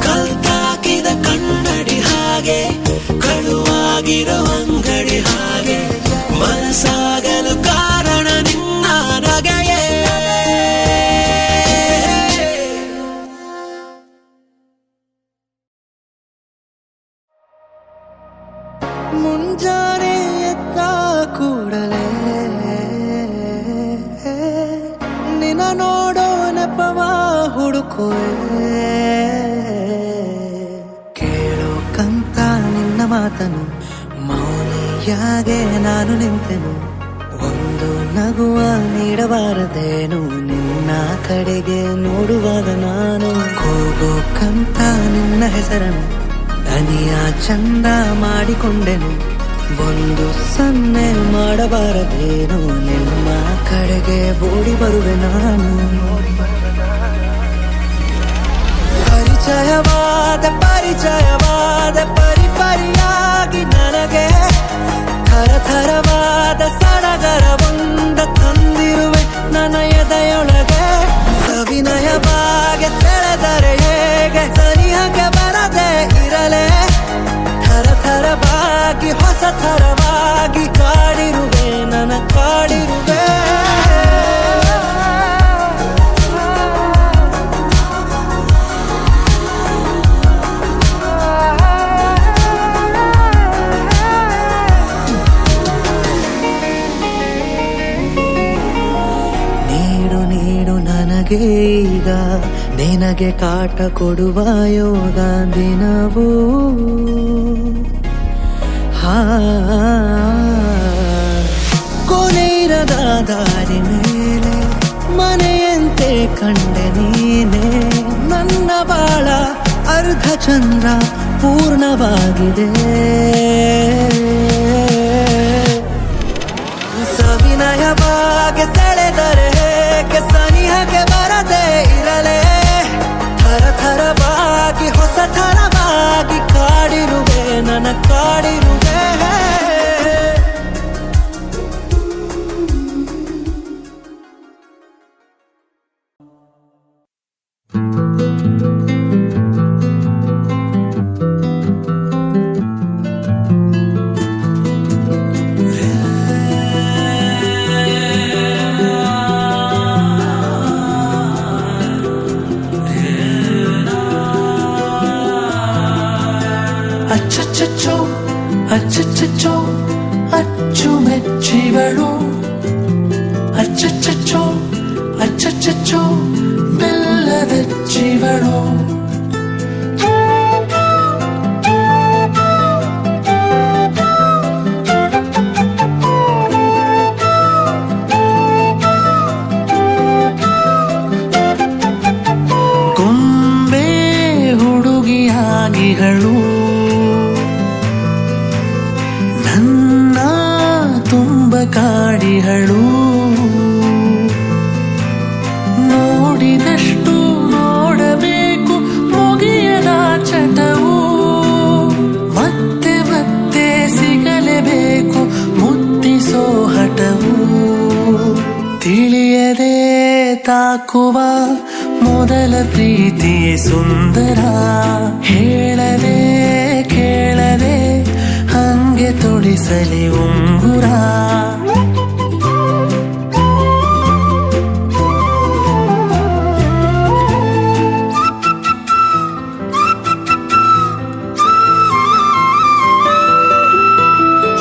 ಕಲ್ತಾಕಿದ ಕನ್ನಡಿ ಹಾಗೆ ಕಳುವಾಗಿರೋ ಅಂಗಡಿ ಹಾಗೆ ಮನಸ್ಸಾಗಲು ಕಾರಣ ನಿನ್ನ ನಗೆಯೇ ಮುಂಜಾನೆ ಎದ್ದ ಕೂಡಲೇ ನಿನ್ನ ನೋಡೋ ನೆಪವ ಹುಡುಕುವೆ ಕೇಳೋಕಂತ ನಿನ್ನ ಮಾತನು ಮೌನಿಯಾಗೆ ನಾನು ನಿಂತೆನು ಒಂದು ನಗುವ ನೀಡಬಾರದೇನು ನಿನ್ನ ಕಡೆಗೆ ನೋಡುವಾಗ ನಾನು ಕೂಗೋಕಂತ ನಿನ್ನ ಹೆಸರನ್ನು ದನಿಯ ಚಂದ ಮಾಡಿಕೊಂಡೆನು ಒಂದು ಸನ್ನೆ ಮಾಡಬಾರದೇನು ನಿಮ್ಮ ಕಡೆಗೆ ಓಡಿ ಬರುವೆ ನಾನು ಪರಿಚಯವಾದ ಪರಿಪರಿಯಾಗಿ ನನಗೆ ಥರಥರವಾದ ಸಡಗರವೊಂದ ತಂದಿರುವೆ ನನ್ನ ಎದೆಯೊಳಗೆ ಸವಿನಯವಾಗಿ ಸೆಳೆದರೆ ಹೇಗೆ ಸನಿಹಕ್ಕೆ ಬರದೆ ಇರಲೇ ಥರಥರವಾಗಿ ಹೊಸ ಥರವಾಗಿ ಕಾಡಿರುವೆ ನನ್ನ ಕಾಡಿರುವೆ ನೀಡು ನನಗೆ ಈಗ ನಿನಗೆ ಕಾಟ ಕೊಡುವ ಯೋಗ ದಿನವೂ ಕೊನೆಯಿರದ ದಾರಿ ಮೇಲೆ ಮನೆಯಂತೆ ಕಂಡೆ ನೀನೆ ನನ್ನ ಬಾಳ ಅರ್ಧ ಚಂದ್ರ ಪೂರ್ಣವಾಗಿದೆ ಸವಿನಯವಾಗಿ ಸೆಳೆದರೆ ಹೇಗೆ ಸನಿಹಕ್ಕೆ ಬರದೆ ಇರಲೇ ಥರಥರವಾಗಿ ಹೊಸ ಥರವಾಗಿ ಕಾಡಿರುವೆ ನನ್ನ ಕಾಡಿರುವೆ ಅಚ್ಚಚ್ಚಚ್ಚೋ ಅಚ್ಚಚ್ಚಚ್ಚೋ ಅಚ್ಚುಮೆಚ್ಚಿವಳು ಅಚ್ಚಚ್ಚಚ್ಚೋ ಅಚ್ಚಚ್ಚಚ್ಚೋ ಬೆಲ್ಲದಚ್ಚಿವಳು ಗೊಂಬೆ ಹುಡುಗಿಯಾಗಿಗಳು ನನ್ನ ಅರಿಹಳು. ನೋಡಿದಷ್ಟು ನೋಡಬೇಕು ಮುಗಿಯದ ಚಟವು, ಮತ್ತೆ ಮತ್ತೆ ಸಿಗಲೇಬೇಕು ಮುತ್ತಿಸೋ ಹಠವು. ತಿಳಿಯದೆ ತಾಕುವ ಮೊದಲ ಪ್ರೀತಿಯೇ ಸುಂದರ, ಹೇಳದೆ ಕೇಳದೆ ಹಂಗೆ ತೊಡಿಸಲಿ ಉಂಗುರ.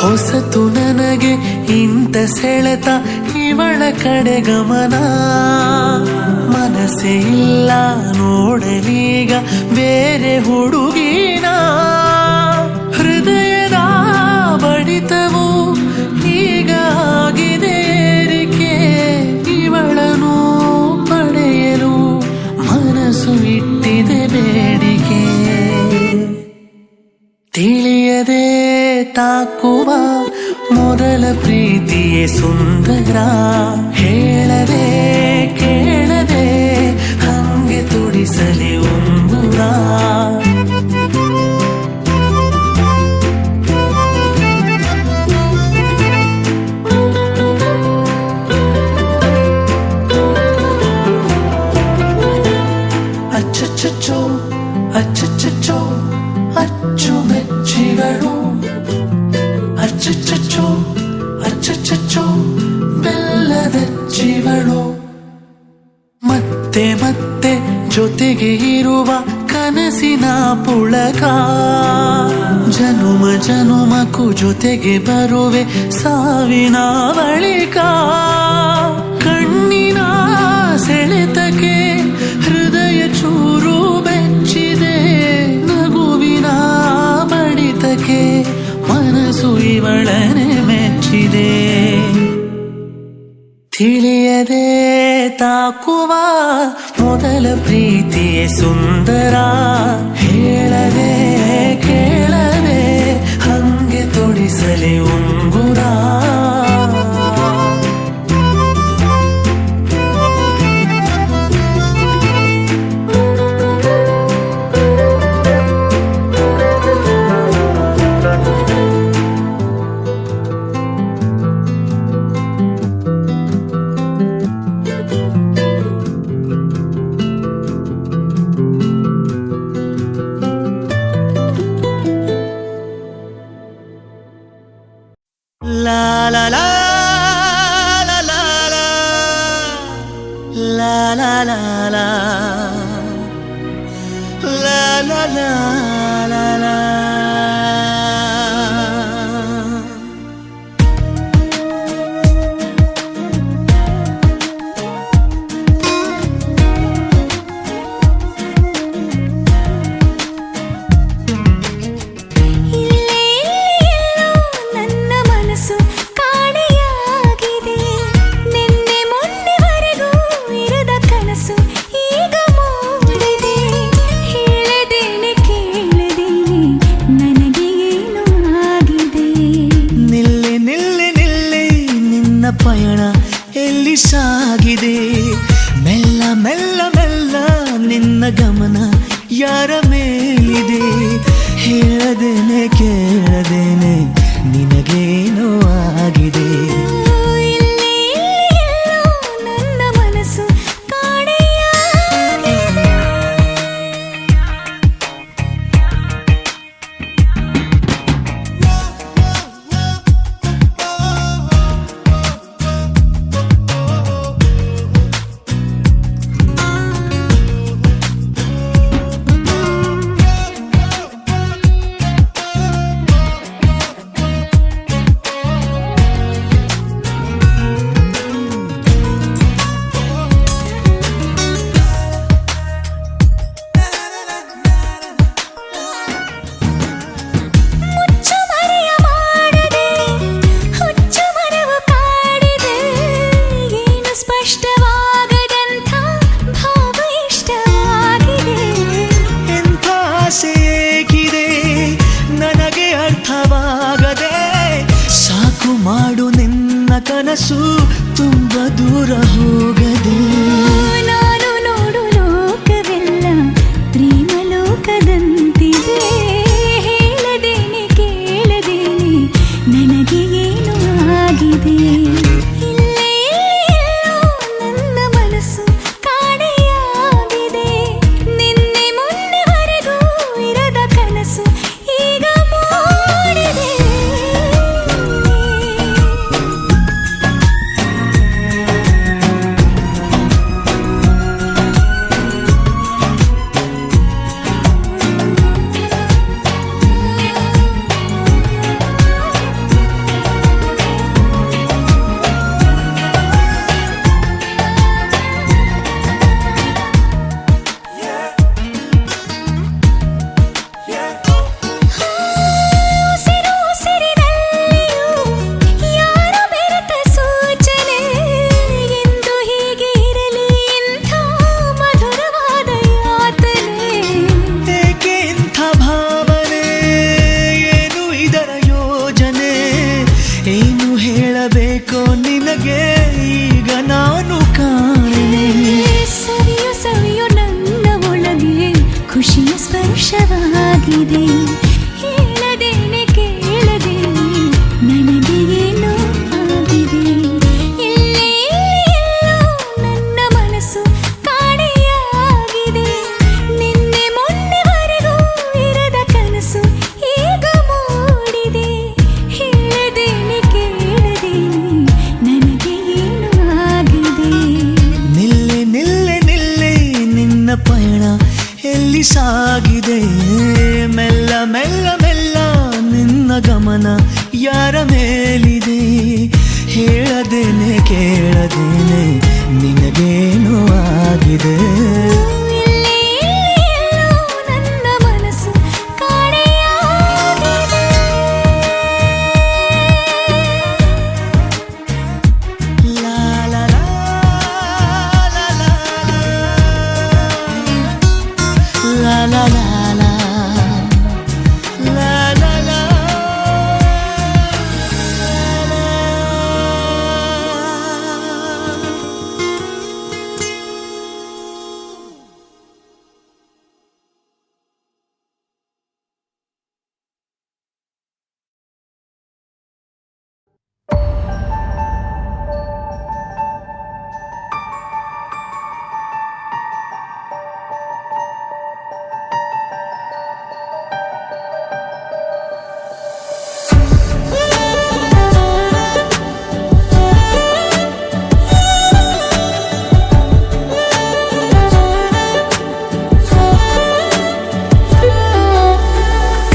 ಹೊಸತು ನನಗೆ ಇಂಥ ಸೆಳೆತ, ಇವಳ ಕಡೆ ಗಮನ. ಮನಸ್ಸೇ ಇಲ್ಲ ನೋಡಲೀಗ ಬೇರೆ ಹುಡುಗಿನ. ಹೃದಯದ ಬಡಿತವು ಈಗ ಆಗಿದೆ ಏರಿಕೆ, ಇವಳನ್ನು ಪಡೆಯಲು ಮನಸ್ಸು ಇಟ್ಟಿದೆ ಬೇಡಿಕೆ. ತಿಳಿಯದೆ ತಾಕುವ ಮೊದಲ ಪ್ರೀತಿಯೇ ಸುಂದರ, ಹೇಳದೆ ಕೇಳದೆ ಹಂಗೆ ತುಡಿಸಲಿ ಉಂಗುರ. ಅಚ್ಚಚ್ಚೋ ಅಚ್ಚಚ್ಚೋ ಅಚ್ಚುಮೆಚ್ಚಿಗಳು, ಅಚ್ಚಚ್ಚೋ ಅಚ್ಚಚ್ಚೋ ಬೆಲ್ಲದಚ್ಚಿವಳು. ಮತ್ತೆ ಮತ್ತೆ ಜೊತೆಗೆ ಇರುವ ಕನಸಿನ ಪುಳಕ, ಜನುಮ ಜನುಮಕ್ಕೂ ಜೊತೆಗೆ ಬರುವೆ ಸಾವಿನ ಬಳಿಕ. ಕಣ್ಣಿನ ಸೆಳೆತಕ್ಕೆ ಹೃದಯ ಚೂರು ಬೆಚ್ಚಿದೆ, ನಗುವಿನ ಬಡಿತಕ್ಕೆ ಮನಸ್ಸು ಇವಳನೆ ಮೆಚ್ಚಿದೆ. ತಿಳಿಯದೆ ತಾಕುವ ಮೊದಲ ಪ್ರೀತಿಯೇ ಸುಂದರ, ಹೇಳದೆ ಕೇಳದೆ ಹಂಗೆ ತೊಡಿಸಲಿ ಉಂಗುರ. La la la la la la la la la la la la la la. ಪಯಣ ಎಲ್ಲಿ ಸಾಗಿದೆ, ಮೆಲ್ಲ ಮೆಲ್ಲ ಮೆಲ್ಲ ನಿನ್ನ ಗಮನ ಯಾರ ಮೇಲಿದೆ. ಹೇಳದೇನೆ ಕೇಳದೇನೆ ನಿನಗೇನೋ ಆಗಿದೆ. ನನ್ನ ಮನಸ್ಸು ಕಾಣೆಯಾಗಿದೆ. ಮಾಡು ನಿನ್ನ ಕನಸು ತುಂಬ ದೂರ ಹೋಗದೆ. ನಾನು ನೋಡು ಲೋಕವೆಲ್ಲ ಪ್ರೇಮ ಲೋಕದಂತಿದೆ. ಹೇಳದೇನೆ ಕೇಳದೇನೆ ನನಗೆ ಏನು ಆಗಿದೆ. ಇಲ್ಲೇ ಎಲ್ಲೋ ನನ್ನ ಮನಸ್ಸು ಕಾಣೆಯಾಗಿದೆ. ನಿನ್ನೆ ಮೊನ್ನೆವರೆಗೂ ಇರದ ಕನಸು ಈಗ ಮೂಡಿದೆ. ಉಸಿರು ಉಸಿರಿನಲ್ಲಿಯೂ ಯಾರೋ ಬೆರೆತ ಸೂಚನೆ. ಎಂದು ಹೀಗೆ ಇರಲಿ ಇಂಥ ಮಧುರವಾದ ಯಾತನೆ. ಏಕೆ ಇಂಥ ಭಾವನೆ, ಏನು ಇದರ ಯೋಜನೆ, ಏನು ಹೇಳಬೇಕೋ ನಿನಗೆ ಈಗ ನಾನು ಕಾಣೆ. ಸವಿಯು ಸವಿಯು ನನ್ನ ಒಳಗೆ ಖುಷಿಯ ಸ್ಪರ್ಶವಾಗಿದೆ. ಹೇಳದೇನೆ ಕೇಳದೇನೆ ನನಗೆ ಏನೋ ಆಗಿದೆ. ಇಲ್ಲೇ ಎಲ್ಲೋ ನನ್ನ ಮನಸ್ಸು ಕಾಣೆಯಾಗಿದೆ. ನಿನ್ನೆ ಮೊನ್ನೆವರೆಗೂ ಇರದ ಕನಸು ಈಗ ಮೂಡಿದೆ. ಹೇಳದೇನೆ ಕೇಳದೇನೆ ನನಗೆ ಏನು ಆಗಿದೆ. ನಿಲ್ಲೆ ನಿಲ್ಲೆ ನಿಲ್ಲೆ ನಿನ್ನ ಪಯಣ ಎಲ್ಲಿ ಸಾಗಿದೆ. ಮೆಲ್ಲ ಮೆಲ್ಲ ಮೆಲ್ಲ ನಿನ್ನ ಗಮನ ಯಾರ ಮೇಲಿದೆ. ಹೇಳದೇನೆ ಕೇಳದೇನೆ ನಿನಗೇನು ಆಗಿದೆ. ಇಲ್ಲೇ ಎಲ್ಲೋ ನನ್ನ ಮನಸ್ಸು ಕಾಣೆಯಾಗಿದೆ. ಲಾ ಲಾ ಲಾ ಲಾ ಲಾ ಲಾ ಲಾ ಲಾ ಲಾ ಲಾ ಲಾ ಲಾ.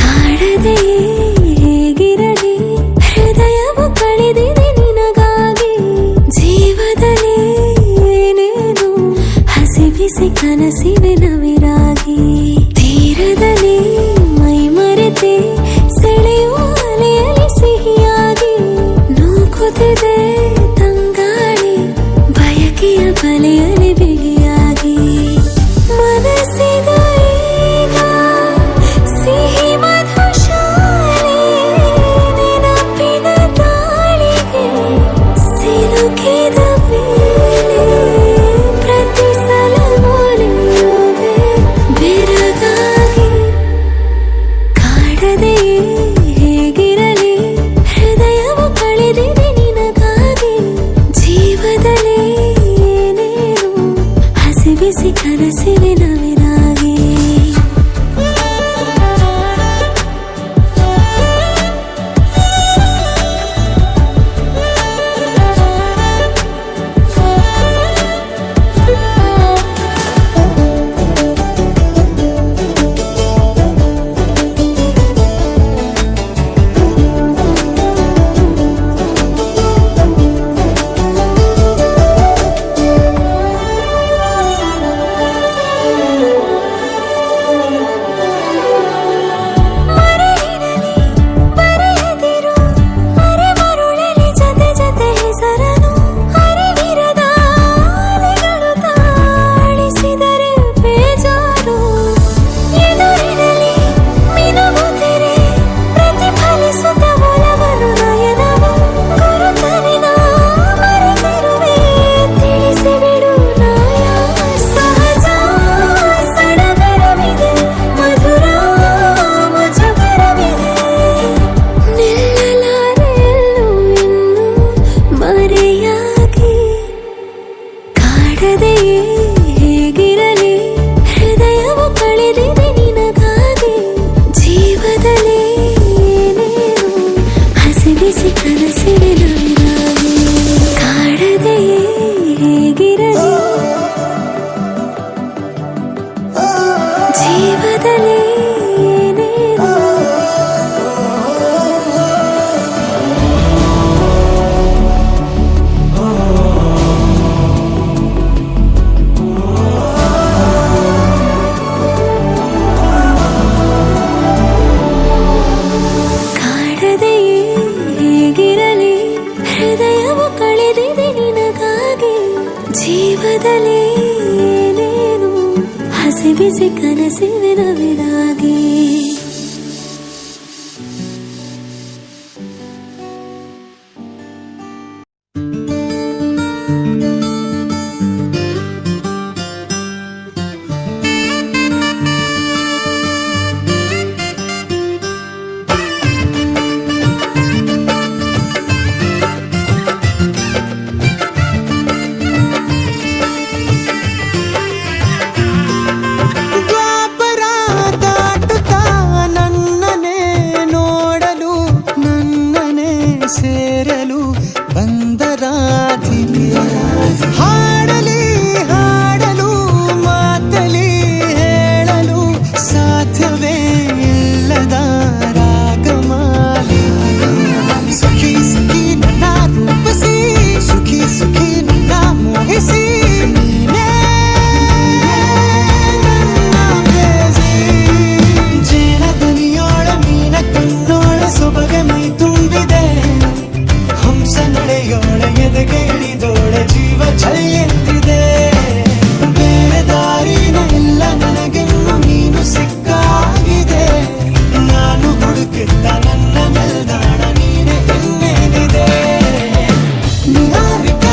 ಕಾಡದೆ ಹೇಗಿರಲಿ ಹೃದಯವು ಕಳೆದಿದೆ ನಿನಗಾಗಿ. ಜೀವದಲ್ಲಿ ಏನೇನು ಹಸಿ ಬಿಸಿ ಕನಸಿವೆ ನವಿರಾಗಿ. ತೀರದಲ್ಲಿ ಮೈ ಮರೆತೆ ಸೆಳೆಯುವ ಅಲೆಯಲ್ಲಿ ಸಿಹಿಯಾಗಿ. ನೂಕುತ್ತಿದೆ ತಂಗಾಳಿ ಬಯಕೆಯ ಬಲೆಯಲ್ಲಿ ಬಿಳಿಯಾಗಿ. ಮನಸ್ಸಿದ ಈಗ ಸಿಹಿ ಮಧುಶಾಲೆ ನೆನಪಿನ ತಾಳಿಗೆ ಸಿಲುಕಿದ ಮೇಲೆ ಪ್ರತಿ ಸಲ ಮೊಳೆಯುವೆ ಬೆರಗಾಗಿ. ಕಾಡದೆ ಹೇಗಿರಲಿ ಹೃದಯವು ಕಳೆದಿದೆ ನಿನಗಾಗಿ. ಜೀವದಲ್ಲಿ ಏನೇನು ಜೀವದಲ್ಲಿ ಏನೇನು ಹಸಿ ಬಿಸಿ ಕನಸಿನ ವಿರಾಗಿ ದ್ವಾಪರ ದಾಟುತ್ತಾ ನನ್ನನೆ ನೋಡಲು ನನ್ನನೆ ಸೇರಲು ಬಂದರಾಧಿಕೆ ಹಾಡಲಿ ಹಾಡಲು ಮಾತಲಿ ಹೇಳಲು ಸಾಧ್ಯವೇ ಇಲ್ಲದ ರಾಗಮಾಲಿ ಸುಖಿ ಸುಖಿ ನನ್ನ ರೂಪಿಸಿ ಸುಖಿ ಸುಖಿ ನನ್ನ ಮೋಹಿಸಿ ನೀನೇ ಜೇನದನಿಯೋಳ ಮೀನ ಕಣ್ಣೋಳ ಸೊಬಗೆ ಮೈ ತುಂಬಿದೆ ಹಂಸ ನಡೆಯೋಳ ಎದೆಗೆ ಇಳಿದೋಳ ಜೀವ ಚಲಿಯುತ್ತಿದೆ ಬೇರೆ ದಾರಿನ ಇಲ್ಲ ನನಗೆನ್ನು ನೀನು ಸಿಕ್ಕಾಗಿದೆ ನಾನು ಹುಡುಕಿದ್ದ ನನ್ನ ನಿಲ್ದಾಣ ನೀನೆ ಇನ್ನೇನಿದೆ ನಿಹಾರಿಕ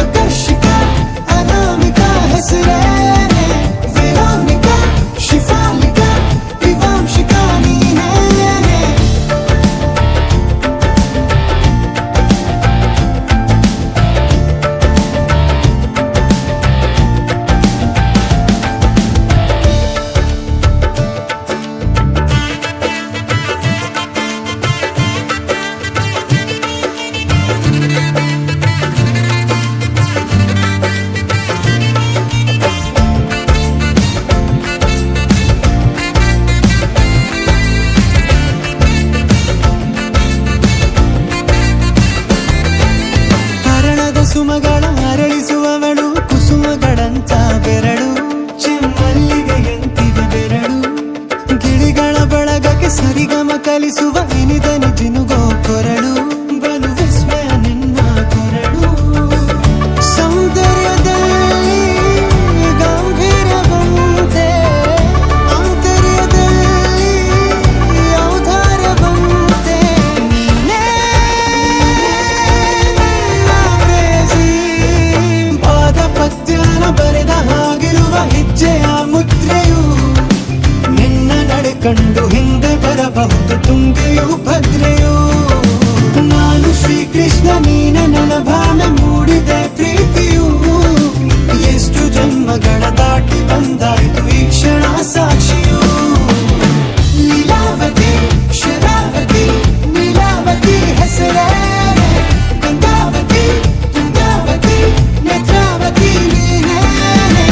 ಆಕರ್ಷಿಕ ಅನಾಮಿಕ ಹೆಸರೇನೆ ವಿರಾಮಿಕ ಶಿಫಾಲಿಕ ವಿವಾಂಶಿಕ ನೀನೇನೆ ಹರಣದ ಸುಮಗಳ ಅರಳಿಸುವವಳು ಕುಸುಮಗಳಂತ ಬೆರಳು ಚೆಮ್ಮಲ್ಲಿಗೆಯಂತಿವೆ ಬೆರಳು ಗಿಳಿಗಳ ಬಳಗಕ್ಕೆ ಸರಿಗಮ ಕಲಿಸುವ ಇನಿದನಿ ಜಿನುಗೋ ಕೊರಳು ಬಲು ವಿಸ್ಮಯ ನಿನ್ನ ಕೊರಳು ಸೌಂದರ್ಯದಲ್ಲಿ ಗಂಭೀರವಂತೆ ಆಂತರ್ಯದಲ್ಲಿ ಔದಾರ್ಯವಂತೆ ನೀನೇ ಪಾದ ಪದ್ಯನ ಬರೆದ ಹಾಗಿರುವ ಹೆಜ್ಜೆಯ ಮುದ್ರೆಯು ನಿನ್ನ ನಡೆ ಕಂಡು ಹಿಂದೆ ಬರಬಹುದು ತುಂಗೆಯು ಭದ್ರೆಯು ನಾನು ಶ್ರೀಕೃಷ್ಣ ನೀನೆ ನನ್ನ ಭಾವನೆ ಮೂಡಿದೆ ಪ್ರೀತಿಯು ಎಷ್ಟು ಜನ್ಮಗಳ ದಾಟಿ ಬಂದಾಯಿತು ಈ ಕ್ಷಣ ಸಾಕ್ಷಿಯು ಲೀಲಾವತಿ ಶರಾವತಿ ನೀಲಾವತಿ ಹೆಸರೇನೆ ಗಂಗಾವತಿ ತುಂಗಾವತಿ ನೇತ್ರಾವತಿ ನೀನೇನೆ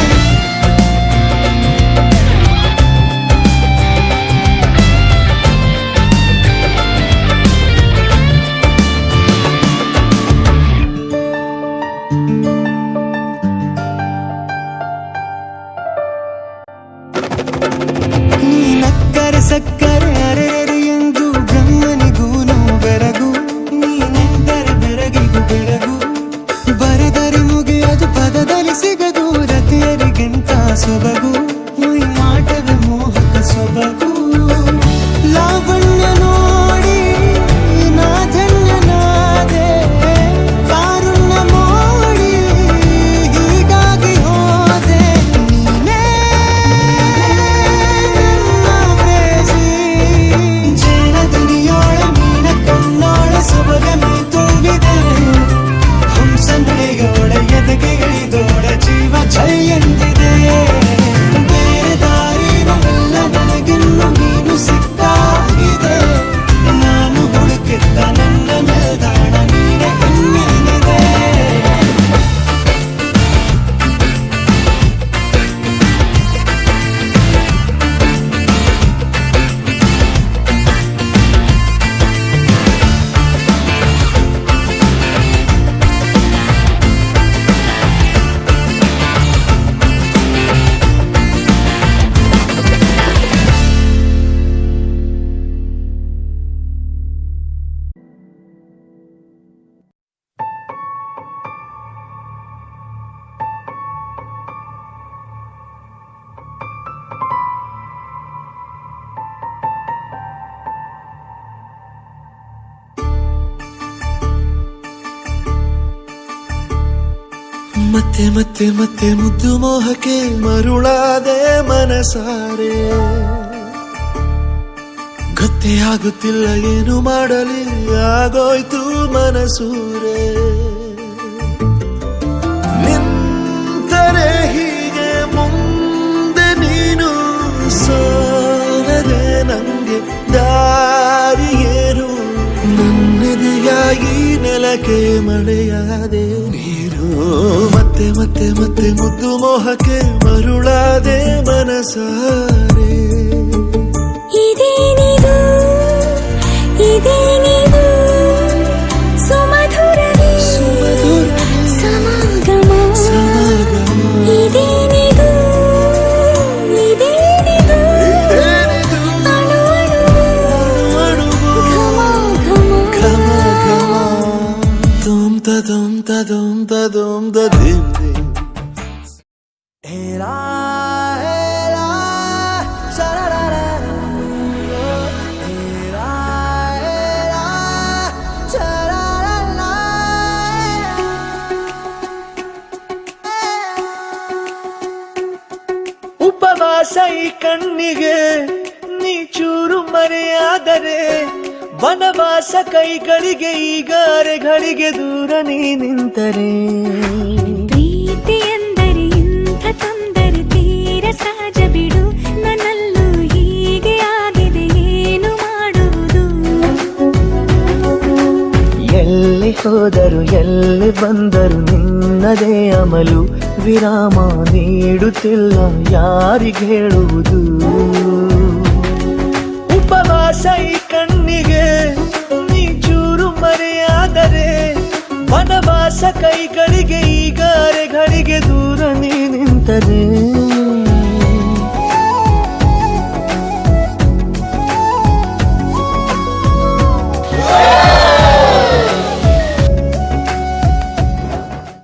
ಮತ್ತೆ ಮತ್ತೆ ಮತ್ತೆ ಮುದ್ದು ಮೋಹಕ್ಕೆ ಮರುಳಾದೆ ಮನಸಾರೆ, ಗೊತ್ತೇ ಆಗುತ್ತಿಲ್ಲ ಏನು ಮಾಡಲಿ, ಆಗೋಯ್ತು ಮನಸೂರೆ. ನಿಂತರೆ ಹೀಗೆ ಮುಂದೆ ನೀನು, ಸೋರದೆ ನಂಗೆ ದಾರಿಯೇರು, ನನ್ನೆದೆಯ ಈ ನೆಲಕ್ಕೆ ಮಳೆಯಾದೆ ನೀರು. ಮತ್ತೆ ಮತ್ತೆ ಮತ್ತೆ ಮುದ್ದು ಮೋಹಕ್ಕೆ ಮರುಳಾದೆ ಮನಸಾರೆ. ಇದೇನಿದು ಇದೇನಿದು ಸುಮಧುರವೇ ಸಮಾಗಮ, ಇದೇನಿದು ಇದೇನಿದು ಅಣು ಅಣುವು ಘಮ ಘಮ ಘಮ ತುಮ್ ತದುಮ್ ತದುಮ್ ತದುಮ್ ತದಿಮ್ ದಿಮ್. ಹೇಳಾ ಹೇಳಾ ಶರರರ ಹೇಳಾ ಹೇಳಾ ಶರರರ. ಉಪವಾಸ ಈ ಕಣ್ಣಿಗೆ ನೀ ಚೂರು ಮರೆಯಾದರೆ, ವನವಾಸ ಕೈಗಳಿಗೆ ಈಗ ಅರೆಗಳಿಗೆ ದೂರ ನೀ ನಿಂತರೆ. ಪ್ರೀತಿ ಎಂದರೆ ಇಂಥ ತೊಂದರೆ ತೀರ ಸಹಜ ಬಿಡು, ನನ್ನಲ್ಲೂ ಹೀಗೆ ಆಗಿದೆ ಏನು ಮಾಡುವುದು. ಎಲ್ಲಿ ಹೋದರು ಎಲ್ಲಿ ಬಂದರು ನಿನ್ನದೇ ಅಮಲು, ವಿರಾಮ ನೀಡುತ್ತಿಲ್ಲ ಯಾರಿಗೆ ಹೇಳುವುದು. ಉಪವಾಸ ಈ ಕಣ್ಣಿಗೆ ನೀ ಚೂರು ಮರೆಯಾದರೆ, ವನವಾಸ ಕೈಗಳಿಗೆ ಈಗ ಅರೆಗಳಿಗೆ ದೂರ ನೀ ನಿಂತರೆ.